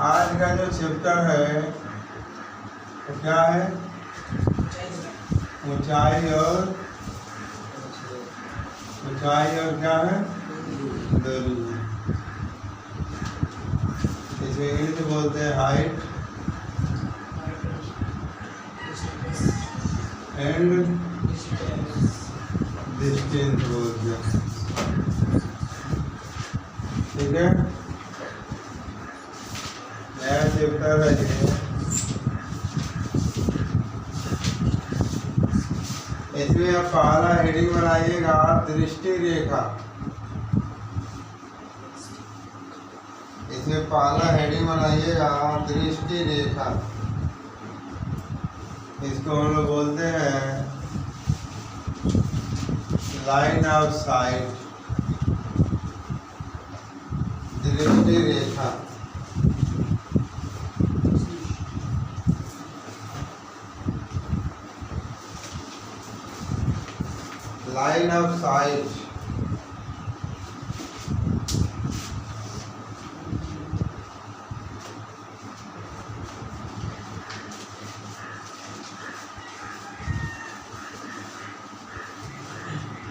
आज का जो चैप्टर है वो क्या है? ऊंचाई और क्या है? दूरी। इसे इंग्लिश में बोलते हैं हाइट एंड डिस्टेंस बोलते हैं। ठीक है, नया चैप्टर है ये। इसमें आप पहला हेडिंग बनाइएगा दृष्टि रेखा। इसमें पहला हेडिंग बनाइएगा दृष्टि रेखा। इसको हम लोग बोलते हैं लाइन ऑफ साइट, दृष्टि रेखा। Line of site.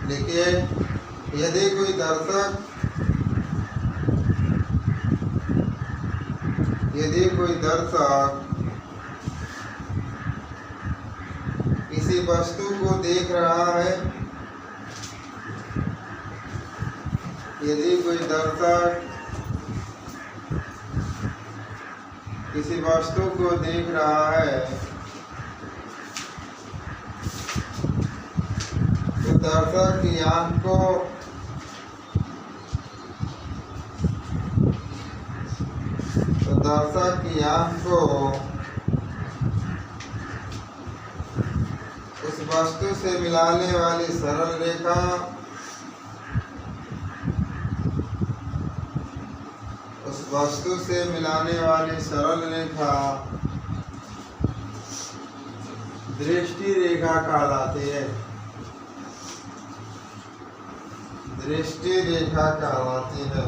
देखिए, यदि कोई दर्शक किसी वस्तु को देख रहा है, यदि कोई दर्शक किसी वस्तु को देख रहा है तो दर्शक की आंख को उस वस्तु से मिलाने वाली सरल रेखा दृष्टि रेखा कहलाती है। दृष्टि रेखा कहलाती है।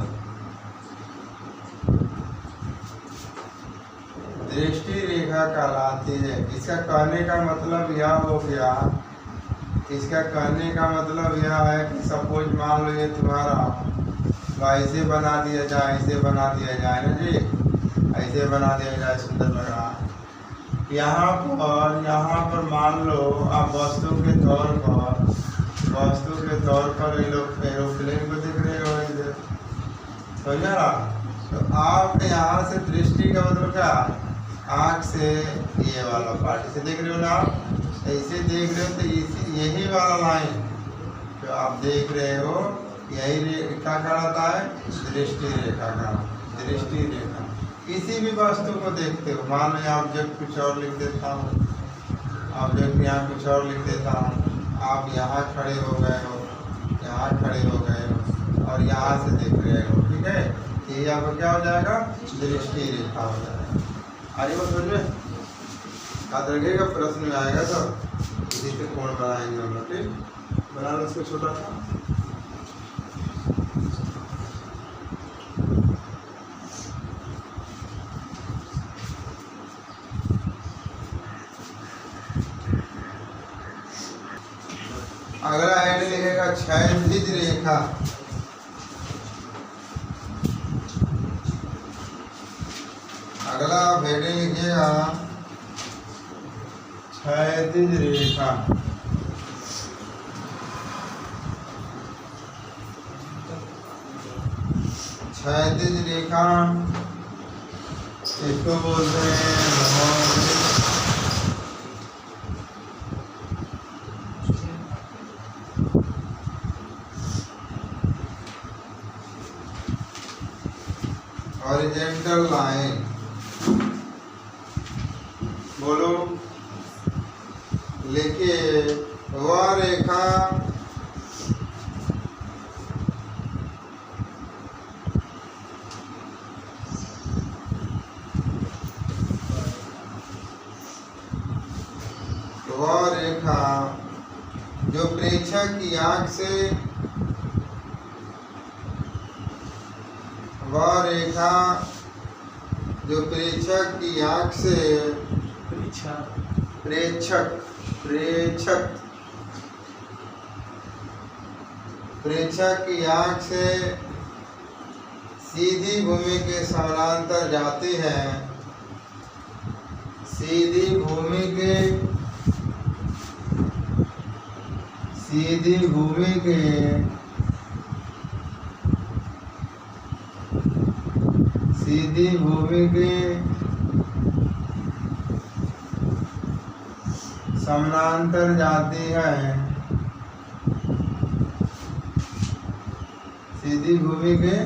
दृष्टि रेखा कहलाती है। इसका कहने का मतलब यह हो गया, इसका कहने का मतलब यह है कि सपोज मान लो ये तुम्हारा ऐसे बना दिया जाए, ऐसे बना दिया जाए ना जी, ऐसे बना दिया जाए, सुंदर लग रहा है। यहाँ पर मान लो आप वस्तु के तौर पर ये लोग एरोप्लेन को देख रहे हो इधर, समझा ना? तो आप यहाँ से दृष्टि का मतलब क्या? आँख से ये वाला पार्ट से देख रहे हो ना, आप ऐसे देख रहे हो तो यही वाला लाइन जो आप देख रहे हो यही क्या कहलाता है? दृष्टि रेखा का। दृष्टि रेखा किसी भी वस्तु को देखते हो, मान लो यहाँ ऑब्जेक्ट कुछ और लिख देता हूँ, ऑब्जेक्ट यहाँ कुछ और लिख देता हूँ, आप यहाँ खड़े हो गए हो, यहाँ खड़े हो गए हो और यहाँ से देख रहे हो, ठीक है? ये आपको क्या हो जाएगा? दृष्टि रेखा हो जाएगा। आगे बात समझ में याद रखिएगा, प्रश्न में आएगा तो इसी से कोण बनाएंगे हम लोग। ठीक, बना लो इसको छोटा सा। अगला हेड लिखेगा क्षैतिज रेखा। अगला हेडिंग लिखिएगा क्षैतिज रेखा। क्षैतिज रेखा इसको बोलते हैं हॉरिजॉन्टल लाइन। बोलो, लिखिए वह रेखा जो प्रेक्षक की आंख से वह रेखा जो प्रेक्षक की आंख से प्रेक्षक की आंख से सीधी भूमि के समानांतर जाती है, सीधी भूमि के समानांतर जाती है, सीधी भूमि के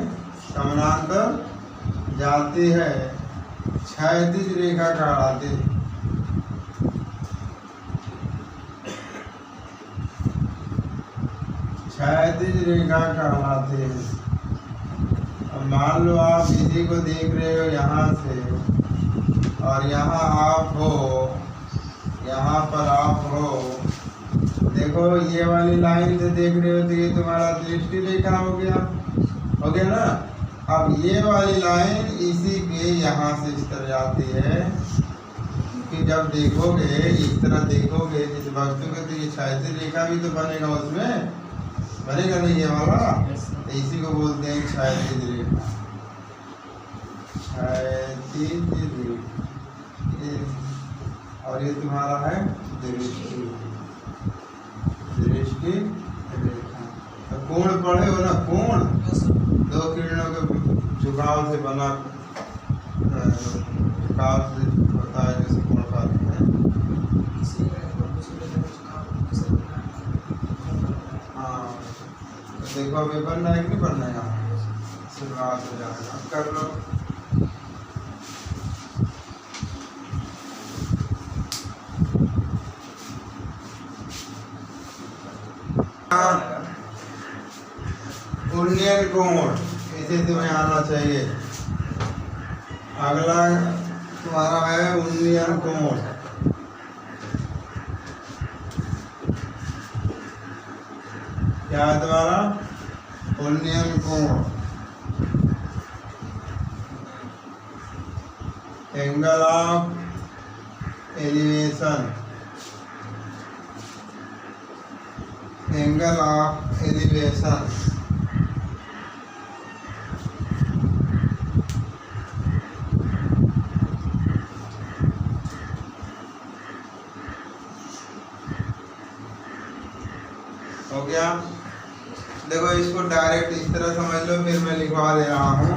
समानांतर जाती है, क्षैतिज रेखा कहलाती है। क्षैतिज रेखा कहलाती है। अब मान लो आप इसी को देख रहे हो यहाँ से, और यहाँ आप हो, यहाँ पर आप हो, देखो ये वाली लाइन से देख रहे हो तो ये तुम्हारा दृष्टि रेखा हो गया ना। अब ये वाली लाइन इसी के यहाँ से इस तरह जाती है कि जब देखोगे इस तरह देखोगे जिस वस्तु के, तो ये क्षैतिज रेखा भी तो बनेगा, उसमें बनेगा नहीं ये वाला, तो इसी को बोलते हैं क्षैतिज रेखा। क्षैतिज रेखा, और ये तुम्हारा है दृष्टि रेखा। तो कोण पढ़े हो ना, कोण दो किरणों के झुकाव से बना, झुकाव से होता है जैसे कोण कहते हैं। हाँ, तो देखो अभी बनना है कि नहीं बनना है, यहाँ शुरुआत हो जाएगा, कर लो। उन्नयन कोण, इसे तुम्हें आना चाहिए। अगला तुम्हारा है उन्नयन कोण। क्या है तुम्हारा? उन्नयन कोण, angle of elevation, angle of elevation. हो गया? देखो इसको डायरेक्ट इस तरह समझ लो, फिर मैं लिखवा दे रहा हूँ।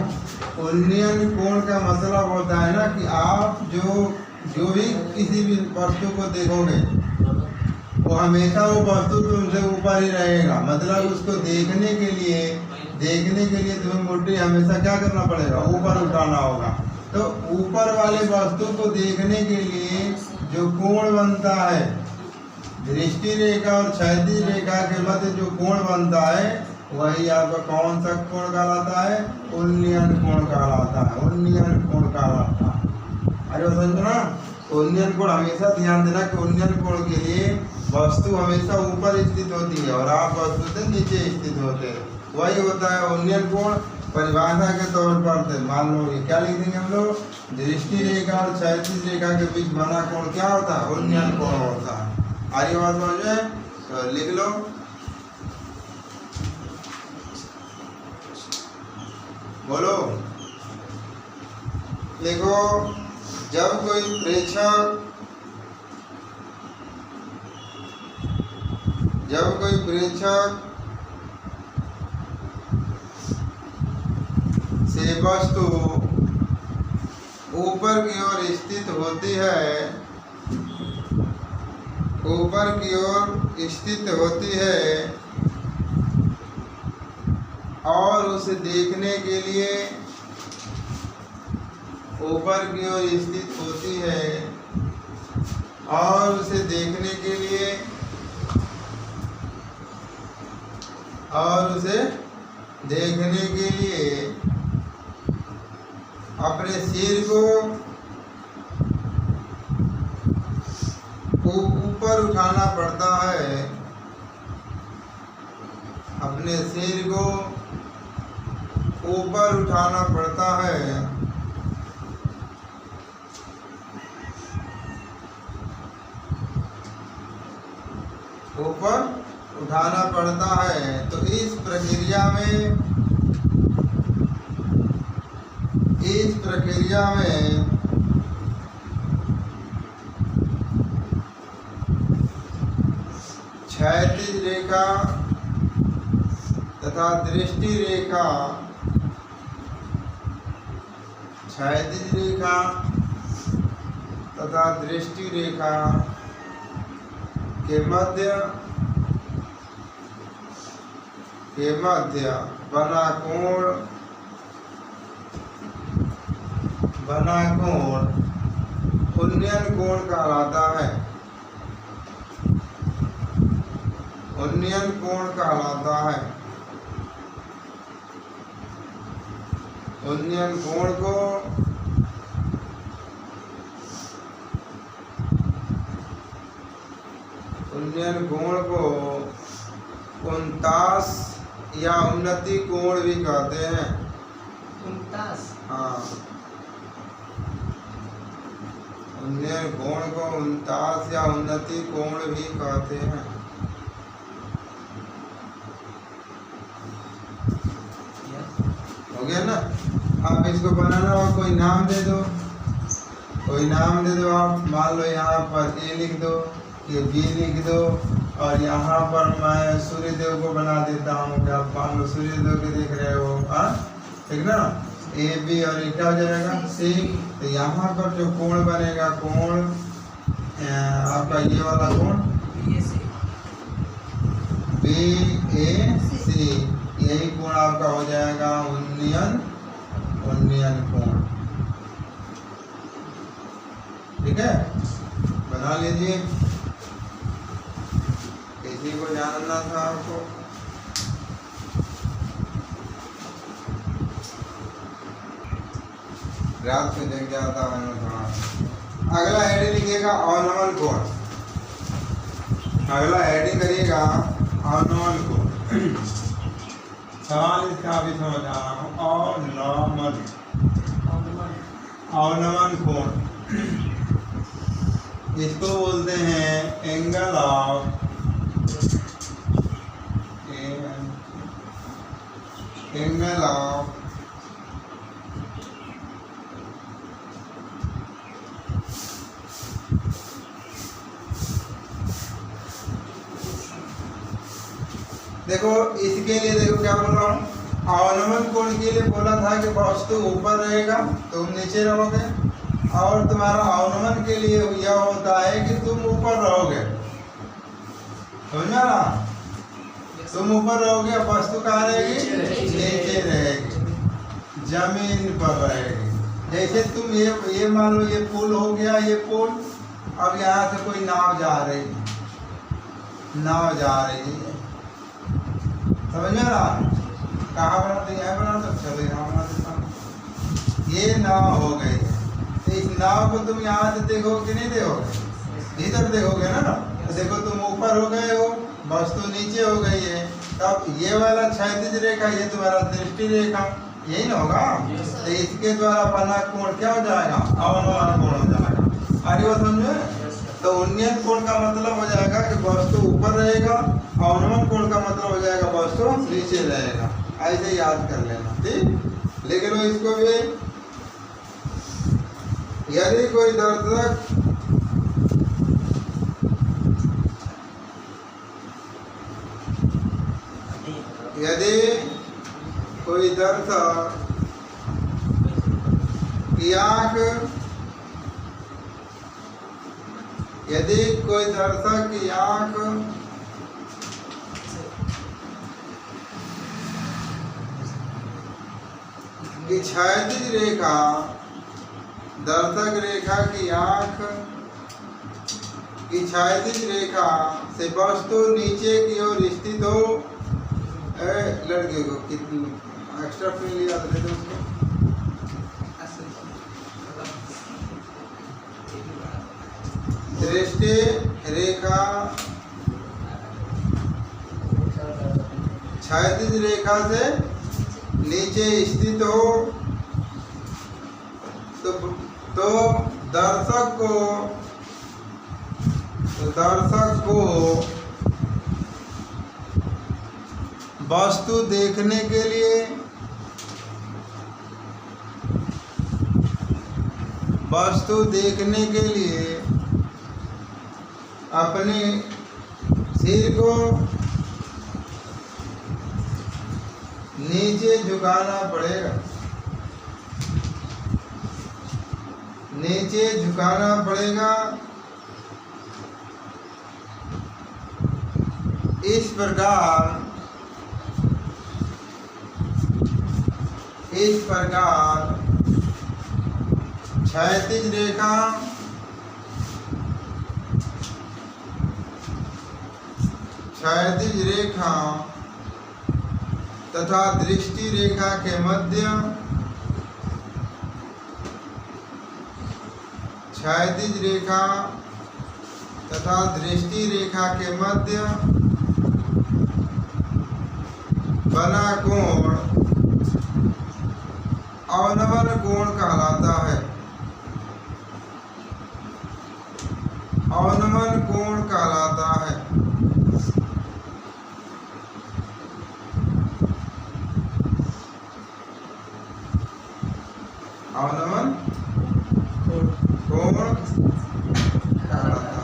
उन्नयन कोण का मतलब होता है ना कि आप जो भी किसी भी वस्तु को देखोगे वो हमेशा वो वस्तु तुमसे ऊपर ही रहेगा। मतलब उसको देखने के लिए तुम्हें मुट्ठी हमेशा क्या करना पड़ेगा? ऊपर उठाना होगा। तो ऊपर वाले वस्तु को देखने के लिए जो कोण बनता है, दृष्टि रेखा और क्षैतिज रेखा के मध्य जो कोण बनता है, वही आपका कौन सा कोण कहलाता है? उन्नयन कोण कहलाता है। उन्नयन कोण कहलाता है। अरे समझना, उन्नयन कोण हमेशा ध्यान देना कि उन्नयन कोण के लिए वस्तु हमेशा ऊपर स्थित होती है और आप वस्तु से नीचे स्थित होते हैं, वही होता है उन्नयन कोण। परिभाषा के तौर पर मान लो ये क्या लिख देंगे हम लोग? दृष्टि रेखा और क्षैतिज रेखा के बीच बना कोण क्या होता है? उन्नयन कोण होता है। आगे बात समझ में? तो लिख लो, बोलो। देखो, जब कोई प्रेक्षक से वस्तु ऊपर की ओर स्थित होती है, ऊपर की ओर स्थित होती है और उसे देखने के लिए ऊपर की ओर स्थित होती है और उसे देखने के लिए अपने सिर को ऊपर उठाना पड़ता है, अपने सिर को ऊपर उठाना पड़ता है ऊपर उठाना पड़ता है। तो इस प्रक्रिया में क्षैतिज रेखा तथा दृष्टि रेखा, क्षैतिज रेखा तथा दृष्टि रेखा के मध्य बना कोण उन्नयन कोण कहलाता है। उन्नयन कोण कहलाता है। उन्नयन कोण को उनतास या उन्नति कोण भी कहते हैं। हाँ, उन्नयन कोण को उनतास या उन्नति कोण भी कहते हैं। हो गया ना। आप इसको बनाना हो, कोई नाम दे दो, आप मान लो यहाँ पर ए लिख दो, ये बी लिख दो, और यहाँ पर मैं सूर्य देव को बना देता हूँ। क्या आप मान लो सूर्य देव के देख रहे हो, हाँ ठीक ना। ए बी और ये क्या हो जाएगा सी। तो यहाँ पर जो कोण बनेगा, कोण आपका ये वाला कोण बी ए सी, यही कोण आपका हो जाएगा उन्नयन कोण। ठीक है, बना लीजिए। इसी को जानना था आपको। रात में देख जाता मैंने थोड़ा। अगला हेडिंग लिखिएगा अवनमन कोण। अगला हेडिंग करिएगा अवनमन कोण। सवाल इसका भी समझ आ रहा हूँ। अवनमन कोण इसको बोलते हैं एंगल ऑफ देखो इसके लिए देखो क्या बोल रहा हूँ। अवनमन कोण के लिए बोला था कि वस्तु ऊपर रहेगा तुम नीचे रहोगे, और तुम्हारा अवनमन के लिए यह होता है कि तुम ऊपर रहोगे। समझा ना, तुम ऊपर रहोगे, वस्तु कहाँ रहेगी, नीचे रहेगी, जमीन पर रहेगी। जैसे तुम ये मान लो ये पुल हो गया, ये पुल, अब यहाँ से कोई नाव जा रही है, समझ में आ रहा। कहाँ बनाते, यहाँ बना दो, चलो यहाँ बना देता हूँ। ये नाव हो गई है। तो इस नाव को तुम यहाँ से देखोगे कि नहीं देखोगे, इधर देखोगे ना। तो देखो तुम ऊपर हो गए हो, वस्तु नीचे हो गई है। तब ये वाला क्षैतिज रेखा, ये तुम्हारा दृष्टि रेखा, यही ना होगा। तो इसके द्वारा बना कोण क्या हो जाएगा, अवनमन कोण हो जाएगा। आगे वो समझे। तो उन्नयन कोण का मतलब हो जाएगा कि वस्तु ऊपर रहेगा, अवनमन कोण का मतलब हो जाएगा वस्तु नीचे रहेगा। ऐसे याद कर लेना, ठीक। लिख लो इसको भी। यदि कोई दर्शक की आंख, यदि कोई दर्शक की आंख की क्षैतिज रेखा, दर्शक रेखा की आंख की क्षैतिज रेखा से वस्तु नीचे की ओर स्थित हो। लड़के को कितनी एक्स्ट्रा फिल लिया था उसको, दृष्टि रेखा क्षैतिज रेखा से नीचे स्थित हो, तो दर्शक को वस्तु देखने के लिए, वस्तु देखने के लिए अपने सिर को नीचे झुकाना पड़ेगा, नीचे झुकाना पड़ेगा। इस प्रकार क्षैतिज रेखा तथा दृष्टि रेखा के मध्य, क्षैतिज रेखा तथा दृष्टि रेखा के मध्य बना कोण अवनमन कोण कहलाता है। अवनमन कोण कहलाता है। अवनमन कोण कहलाता है।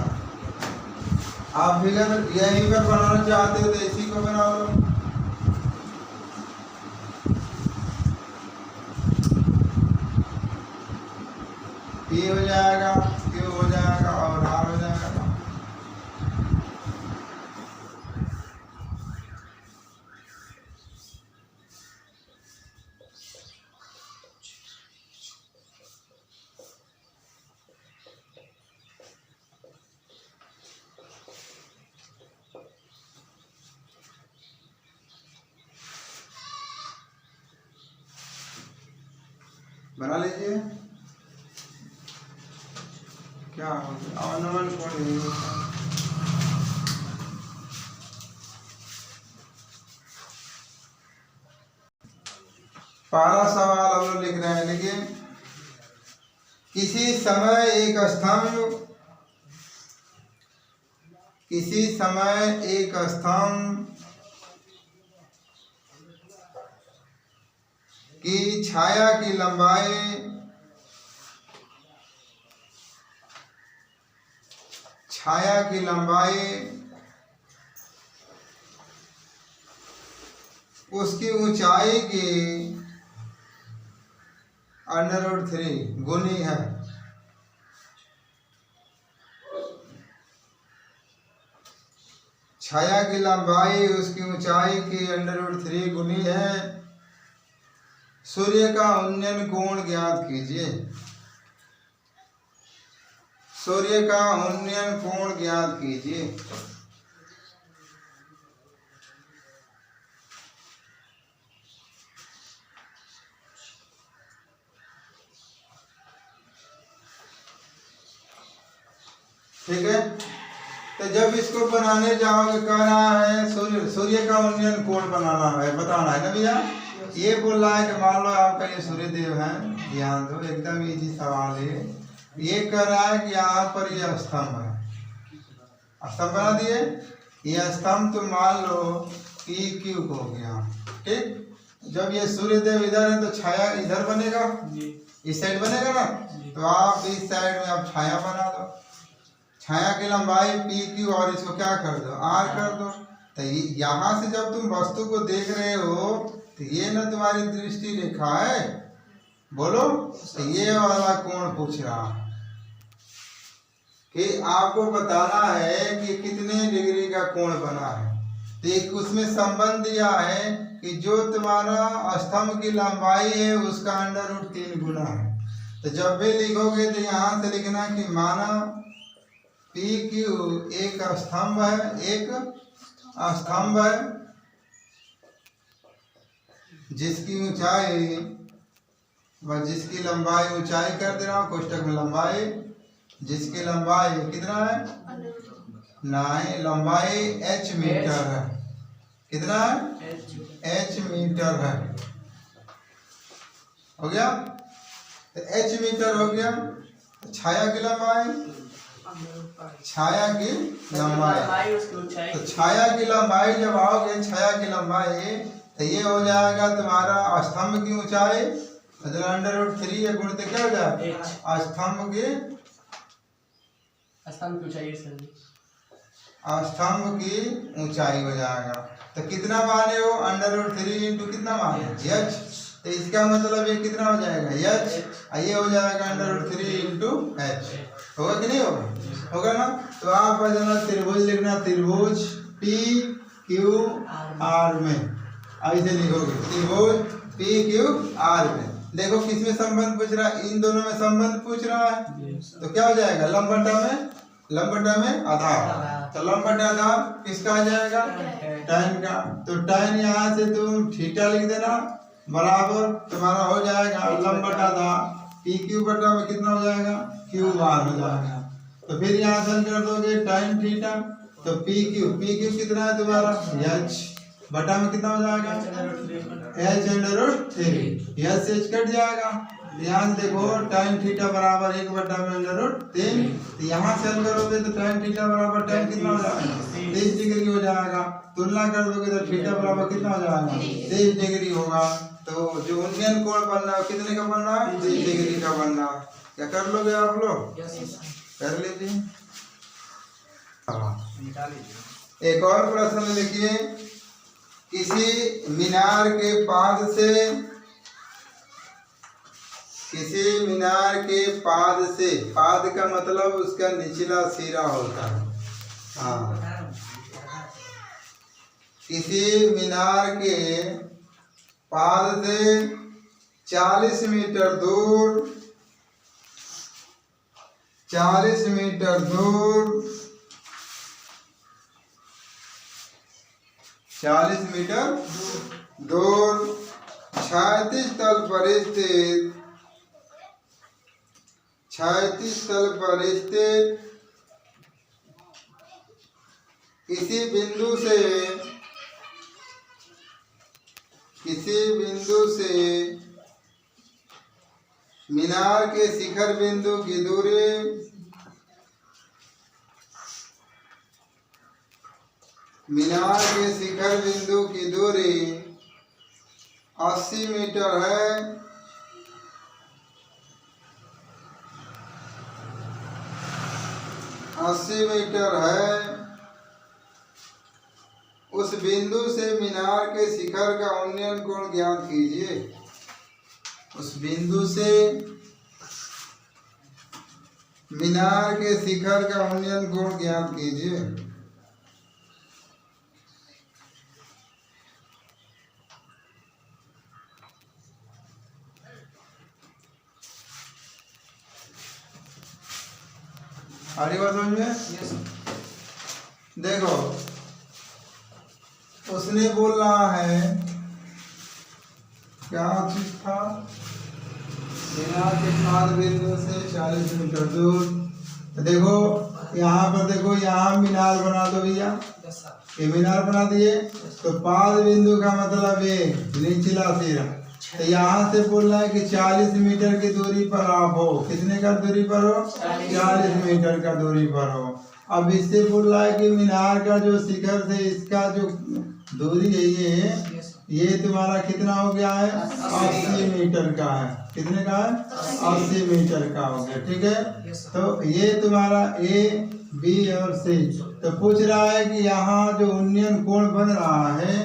आप फिगर यहीं पर बनाना चाहते हो तो इसी को बना लो। P हो जाएगा, Q हो जाएगा और R हो जाएगा। बना लीजिए। क्या अवनमन कोण नहीं होता। पहला सवाल हम लोग लिख रहे हैं, लेकिन किसी समय एक स्तंभ की छाया की लंबाई उसकी ऊंचाई की √3 गुनी है। छाया की लंबाई उसकी ऊंचाई की √3 गुनी है। सूर्य का उन्नयन कोण ज्ञात कीजिए। सूर्य का उन्नयन कोण ज्ञात कीजिए। ठीक है, तो जब इसको बनाने जाओगे, कह रहा है सूर्य का उन्नयन कोण बनाना है, बताना है ना भैया। ये बोल रहा है कि मान लो आपका ये सूर्य देव है, ध्यान दो, एकदम इजी सवाल है। ये कह रहा है कि यहाँ पर ये स्तंभ है, स्तंभ बना दिए। ये स्तंभ तो मान लो PQ हो गया, ठीक। जब ये सूर्य देव इधर है तो छाया इधर बनेगा, इस साइड बनेगा ना, तो आप इस साइड में आप छाया बना दो। छाया की लंबाई PQ और इसको क्या कर दो, R कर दो। तो यहाँ से जब तुम वस्तु को देख रहे हो तो ये ना तुम्हारी दृष्टि रेखा है, बोलो। तो ये वाला कोण पूछ रहा है कि आपको बताना है कि कितने डिग्री का कोण बना है। तो एक उसमें संबंध दिया है कि जो तुम्हारा स्तंभ की लंबाई है उसका √3 गुना है। तो जब भी लिखोगे तो यहाँ से लिखना कि माना PQ एक स्तंभ है, जिसकी ऊंचाई व जिसकी लंबाई, ऊंचाई कर दे रहा हूँ कोष्टक में, लंबाई, जिसकी लंबाई कितना है, नहीं, लंबाई h मीटर है। कितना है, h मीटर है। हो गया, तो h मीटर हो गया। छाया की लंबाई छाया की लंबाई। तो छाया की लंबाई जब आओगे, छाया की लंबाई तो ये हो जाएगा तुम्हारा स्तंभ की ऊंचाई, मतलब √3 या गुणित क्या हो जाएगा स्तंभ की ऊंचाई हो जाएगा। तो कितना माने हो √3 इंटू कितना माने h, तो इसका मतलब ये कितना हो जाएगा h, ये हो जाएगा √3 इंटू h। होगा कि नहीं होगा? होगा ना। तो आप त्रिभुज लिखना, त्रिभुज पी क्यू आर में ऐसे लिखोगे, त्रिभुज पी क्यू आर में। देखो किसमें संबंध पूछ रहा है, इन दोनों में संबंध पूछ रहा है। तो क्या हो जाएगा लंबटा में आधार। तो लंबटा आधार किसका आ जाएगा tan का। तो tan यहाँ से तुम थीटा लिख देना बराबर तुम्हारा हो जाएगा लंबटा आधार पी क्यू बटा में कितना हो जाएगा क्यू बार हो जाएगा। तो फिर यहाँ से कर दोगे tan थीटा, तो पी क्यू कितना है तुम्हारा h बटा में कितना हो जाएगा h h कट जाएगा। ध्यान देखो tan थीटा बराबर 1 बटा में √3। तो यहाँ से हल करोगे तो tan थीटा बराबर tan कितना हो जाएगा 30 डिग्री हो जाएगा। तुलना कर दोगे तो थीटा बराबर कितना हो जाएगा 30 डिग्री होगा। तो जो उन्नयन कोण बनना है कितने का बनना है 30 डिग्री का बनना है। क्या कर लोगे आप लोग? कर लीजिए। एक और प्रश्न लिखिए, किसी मीनार पाद से पाद का मतलब उसका निचला सिरा होता है। हाँ, किसी मीनार के पाद से 40 मीटर दूर 36 मीटर दूर क्षैतिज तल पर स्थित किसी बिंदु से मीनार के शिखर बिंदु की दूरी 80 मीटर है। उस बिंदु से मीनार के शिखर का उन्नयन कोण ज्ञात कीजिए। उस बिंदु से मीनार के शिखर का उन्नयन कोण ज्ञात कीजिए। आगे बात समझ में? देखो उसने बोल रहा है क्या चीज था, मीनार के पाद बिंदु से 40 मीटर दूर। तो देखो यहाँ पर देखो, यहाँ मीनार बना दो भैया, ये मीनार बना दिए। तो पाद बिंदु का मतलब ये निचला सिरा। तो यहाँ से बोल रहा है कि 40 मीटर की दूरी पर आप हो। कितने का दूरी पर हो 40 मीटर का दूरी पर हो। अब इससे बोल रहा है कि मीनार का जो शिखर से इसका जो दूरी है ये तुम्हारा कितना हो गया है 80 मीटर का है। कितने का है 80 मीटर का हो गया। ठीक है, तो ये तुम्हारा ए बी और सी। तो पूछ रहा है कि यहाँ जो उन्नयन कोण बन रहा है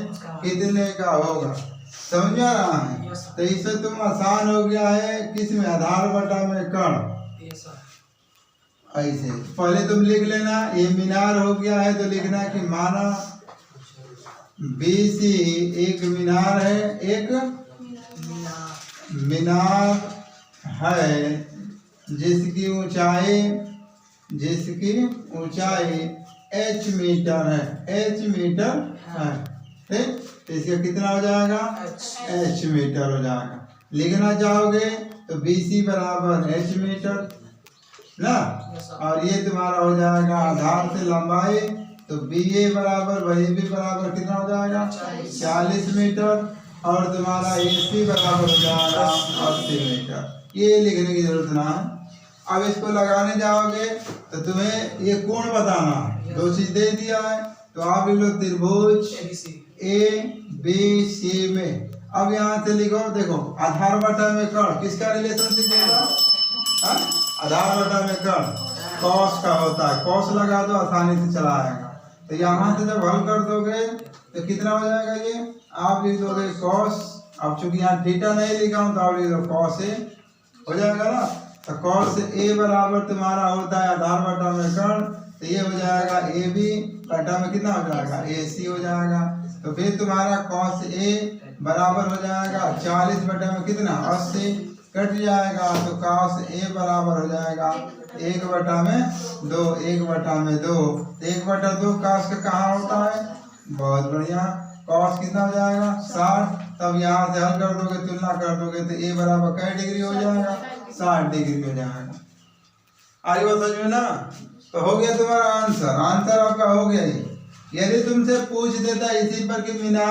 कितने का होगा, समझ आ रहा है? तो इससे तुम आसान हो गया है किस में आधार बटा में कण। ऐसे पहले तुम लिख लेना, ये मीनार हो गया है तो लिखना कि माना BC एक मीनार है, एक मीनार है जिसकी ऊंचाई h मीटर है। ठीक, तो इसका कितना हो जाएगा h मीटर हो जाएगा। लिखना चाहोगे तो BC बराबर h मीटर ना, और ये तुम्हारा हो जाएगा आधार से लंबाई। तो BA बराबर वही भी बराबर कितना हो जाएगा 40 मीटर, और तुम्हारा AC बराबर हो जाएगा 80 मीटर। ये लिखने की जरूरत ना है, अब इसको लगाने जाओगे तो तुम्हें ये कोण बताना है। दो चीज दे दिया है तो आप लिख लो त्रिभुज ABC में। अब यहाँ से लिखो, देखो आधार बटा में कर्ण किसका रिलेशनशिप होगा? आधार बटा में कर्ण कॉस का होता है। कॉस लगा दो, आसानी से चला आएगा। तो यहाँ से जब हल कर दोगे तो कितना हो जाएगा? ये आप लिख दोगे कॉस, अब चूंकि यहाँ थीटा नहीं लिखा हूँ तो आप लिख दो कॉस ए हो जाएगा ना। तो कॉस ए बराबर तुम्हारा होता है आधार बटा में कर्ण, तो ये हो जाएगा AB बटा में कितना हो जाएगा? AC हो जाएगा। तो फिर तुम्हारा कॉस ए बराबर हो जाएगा 40 बटा में कितना? 80 कट जाएगा। तो कॉस ए बराबर हो जाएगा 1 बटा में 2, 1 बटा में 2। 1 बटा 2 कॉस का कहाँ होता है? बहुत बढ़िया, कॉस कितना हो जाएगा? 60। तब यहाँ से हल कर दोगे, तुलना कर दोगे तो ए बराबर कै डिग्री हो जाएगा? 60 डिग्री हो जाएगा। आई बात समझ में ना? तो हो गया तुम्हारा आंसर। आंसर आपका हो गया। यदि तुमसे पूछ देता इसी पर कि मीनार